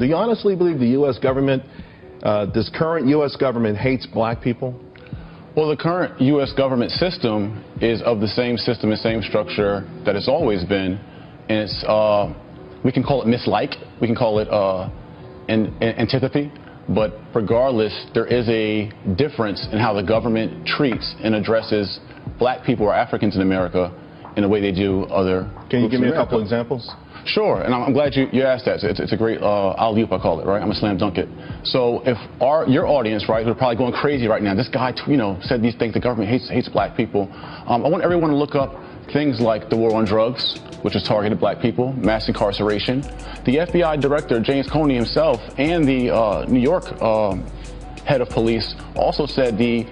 Do you honestly believe the U.S. government, this current U.S. government hates black people? Well, the current U.S. government system is of the same system and same structure that it's always been. And it's, we can call it mislike, we can call it antipathy. But regardless, there is a difference in how the government treats and addresses black people or Africans in America in the way they do other groups. Can you give me a couple examples? Sure, and I'm glad you asked that. It's a great alley-oop, I call it, right? I'm a slam dunk it. So if your audience, right, who are probably going crazy right now, this guy, said these things, the government hates black people. I want everyone to look up things like the war on drugs, which has targeted black people, mass incarceration. The FBI director, James Comey himself, and the New York head of police also said the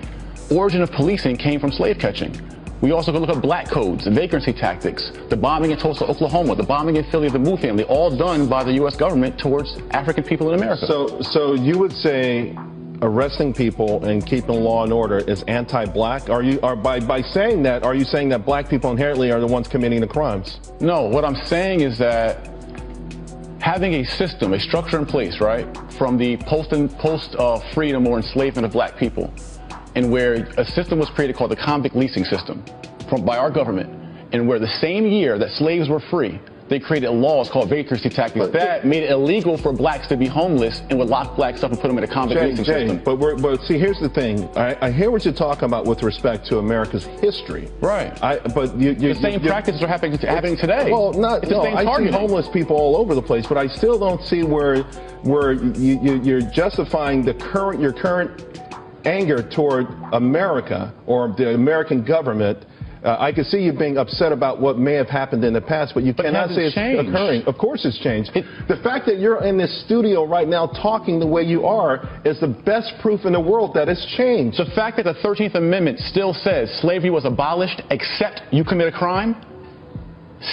origin of policing came from slave catching. We also can look at black codes, vagrancy tactics, the bombing in Tulsa, Oklahoma, the bombing in Philly of the Moo family, all done by the U.S. government towards African people in America. So you would say arresting people and keeping law and order is anti-black? By saying that, are you saying that black people inherently are the ones committing the crimes? No, what I'm saying is that having a system, a structure in place, right, from the post-freedom or enslavement of black people, and where a system was created called the convict leasing system by our government, and where the same year that slaves were free, they created laws called vagrancy tactics that made it illegal for blacks to be homeless and would lock blacks up and put them in a convict leasing system. But see, here's the thing. I hear what you're talking about with respect to America's history. Right. The same practices are happening today. Well, I see homeless people all over the place, but I still don't see where you're justifying your current anger toward America or the American government. I can see you being upset about what may have happened in the past, but you cannot say it's occurring. Of course it's changed. The fact that you're in this studio right now talking the way you are is the best proof in the world that it's changed. The fact that the 13th Amendment still says slavery was abolished except you commit a crime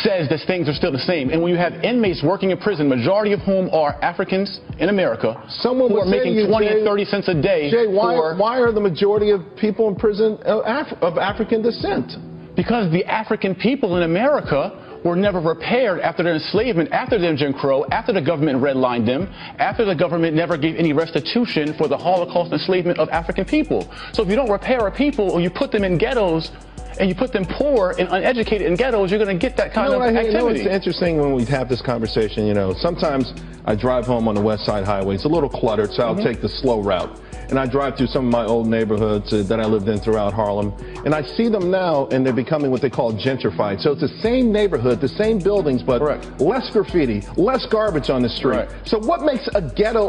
says that things are still the same. And when you have inmates working in prison, majority of whom are Africans in America, who are making 20 and 30 cents a day. Jay, why are the majority of people in prison of African descent? Because the African people in America were never repaired after their enslavement, after their Jim Crow, after the government redlined them, after the government never gave any restitution for the Holocaust enslavement of African people. So if you don't repair a people or you put them in ghettos, and you put them poor and uneducated in ghettos, you're going to get that kind of activity. You know, it's interesting when we have this conversation, sometimes I drive home on the West Side Highway. It's a little cluttered, so I'll take the slow route. And I drive through some of my old neighborhoods that I lived in throughout Harlem. And I see them now, and they're becoming what they call gentrified. So it's the same neighborhood, the same buildings, but less graffiti, less garbage on the street. So what makes a ghetto?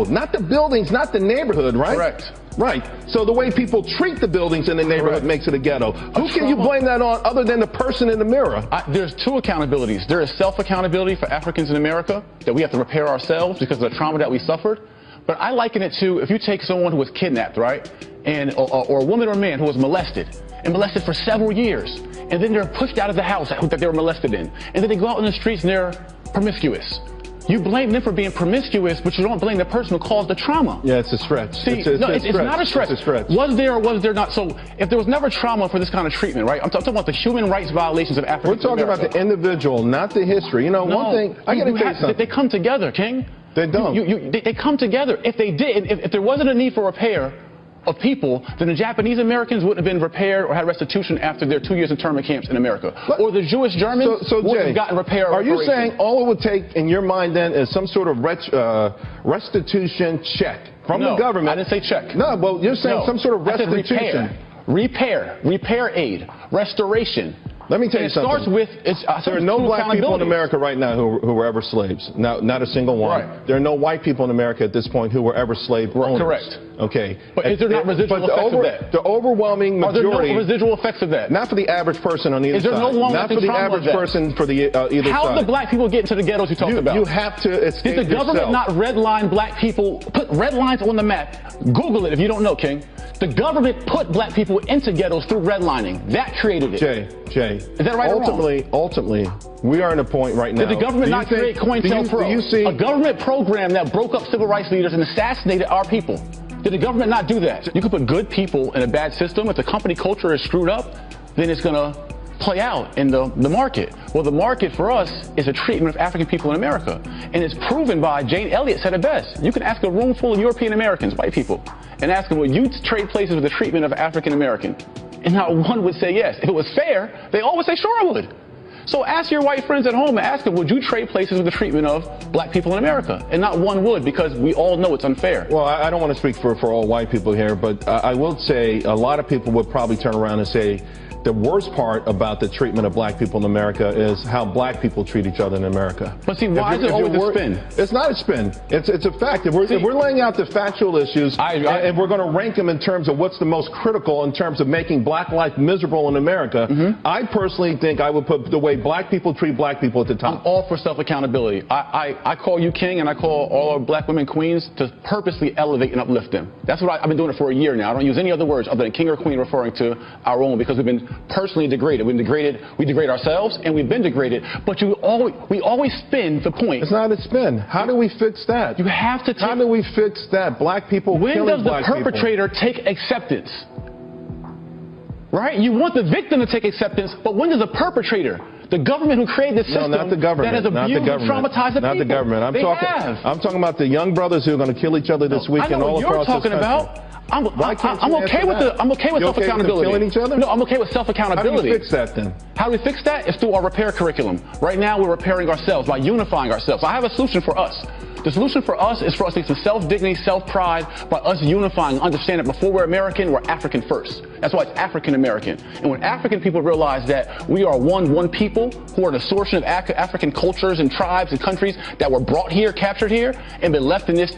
Not the buildings, not the neighborhood, right? Correct. Right. So the way people treat the buildings in the neighborhood makes it a ghetto. Who can you blame that on other than the person in the mirror? There's two accountabilities. There is self-accountability for Africans in America, that we have to repair ourselves because of the trauma that we suffered. But I liken it to if you take someone who was kidnapped, right, or a woman or a man who was molested for several years, and then they're pushed out of the house that they were molested in, and then they go out in the streets and they're promiscuous. You blame them for being promiscuous, but you don't blame the person who caused the trauma. Yeah, it's a stretch. See, it's not a stretch. It's a stretch. Was there or was there not? So if there was never trauma for this kind of treatment, right? I'm talking about the human rights violations of Africans. We're talking about the individual, not the history. One thing, I got to tell you something. They come together, King. They don't. They come together. If they did, if there wasn't a need for repair of people, then the Japanese Americans wouldn't have been repaired or had restitution after their 2 years internment camps in America. Or the Jewish Germans wouldn't have gotten repair. Are you saying all it would take in your mind then is some sort of restitution check from the government? I didn't say check. No, well, you're saying some sort of restitution. Repair aid, restoration. Let me tell you something. There are no black people in America right now who were ever slaves. Not a single one. Right. There are no white people in America at this point who were ever slave owners. Correct. Okay. But is there not residual effects of that? The overwhelming majority. Are there no residual effects of that? Not for the average person on either side. Is there no long-lasting trauma? Not for the average person for the either side. How did the black people get into the ghettos you talked about? You have to escape Did the government not redline black people, put red lines on the map? Google it if you don't know, King. The government put black people into ghettos through redlining. That created it. Jay. Is that right or wrong? Ultimately, we are in a point right now. Did the government not create COINTELPRO? A government program that broke up civil rights leaders and assassinated our people. Did the government not do that? You could put good people in a bad system. If the company culture is screwed up, then it's going to play out in the market? Well, the market for us is a treatment of African people in America. And it's proven by, Jane Elliott said it best. You can ask a room full of European Americans, white people, and ask them, would you trade places with the treatment of African American? And not one would say yes. If it was fair, they all would say, sure, I would. So ask your white friends at home and ask them, would you trade places with the treatment of black people in America? And not one would, because we all know it's unfair. Well, I don't want to speak for all white people here, but I will say a lot of people would probably turn around and say, the worst part about the treatment of black people in America is how black people treat each other in America. But see, why is it always a spin? It's not a spin. It's a fact. If we're laying out the factual issues and we're going to rank them in terms of what's the most critical in terms of making black life miserable in America, I personally think I would put the way black people treat black people at the top. I'm all for self-accountability. I call you king, and I call all our black women queens to purposely elevate and uplift them. That's what I've been doing it for a year now. I don't use any other words other than king or queen referring to our own, because we've been personally degraded. We degrade ourselves, and we've been degraded. But we always spin the point. It's not a spin. How do we fix that? You have to. How do we fix that? Black people killing black people. When does the perpetrator take acceptance? Right? You want the victim to take acceptance, but when does the perpetrator, the government who created the system, not the government, that has abused and traumatized the people? Not the government. I'm talking about the young brothers who are going to kill each other this weekend all across this country. I know what you're talking about. I'm okay with self-accountability. Killing each other? No, I'm okay with self-accountability. How do we fix that then? How do we fix that? It's through our repair curriculum. Right now, we're repairing ourselves by unifying ourselves. I have a solution for us. The solution for us is for us to get some self-dignity, self-pride by us unifying, understanding that before we're American, we're African first. That's why it's African-American. And when African people realize that we are one people who are the source of African cultures and tribes and countries that were brought here, captured here, and been left in this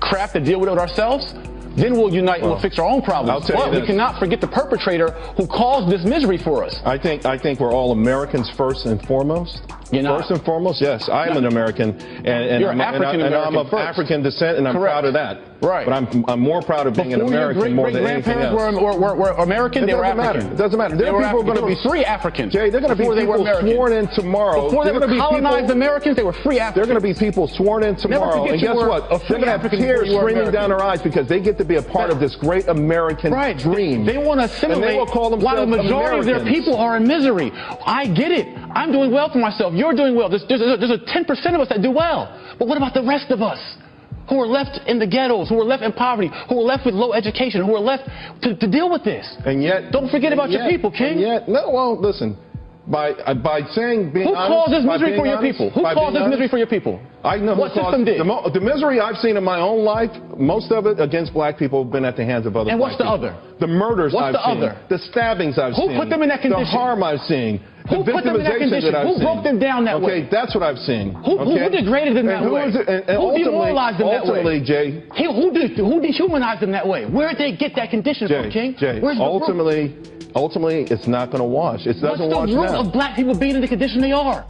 crap to deal with it ourselves, then we'll unite and we'll fix our own problems. But we cannot forget the perpetrator who caused this misery for us. I think we're all Americans first and foremost. First and foremost, yes. I am an American, and I'm of African descent, and I'm proud of that. Right. But I'm more proud of being an American more than anything else. Were American, they were African. It doesn't matter. There are people going to be free Africans. Jay, they're going to be people sworn in tomorrow. Before they were colonized Americans, they were free Africans. They're going to be people sworn in tomorrow, and guess what? They're going to have tears streaming down their eyes because they get to be a part of this great American dream. They want to assimilate while the majority of their people are in misery. I get it. I'm doing well for myself. You're doing well. There's a 10% of us that do well. But what about the rest of us who are left in the ghettos, who are left in poverty, who are left with low education, who are left to deal with this? And yet, don't forget about your people, King. And yet, well, listen. By saying being honest, who caused this misery for your people? Who caused this misery for your people? I know what system did. The misery I've seen in my own life, most of it against black people, have been at the hands of other. And what's the other? The murders I've seen. The stabbings I've seen. Who put them in that condition? The harm I've seen. Who put them in that condition? Who broke them down that way? Okay, that's what I've seen. Who degraded them that way? Who demoralized them that way? Ultimately, Jay. Who dehumanized them that way? Where did they get that condition from, King? Jay, ultimately, it's not going to wash. It doesn't wash now. What's the root of black people being in the condition they are?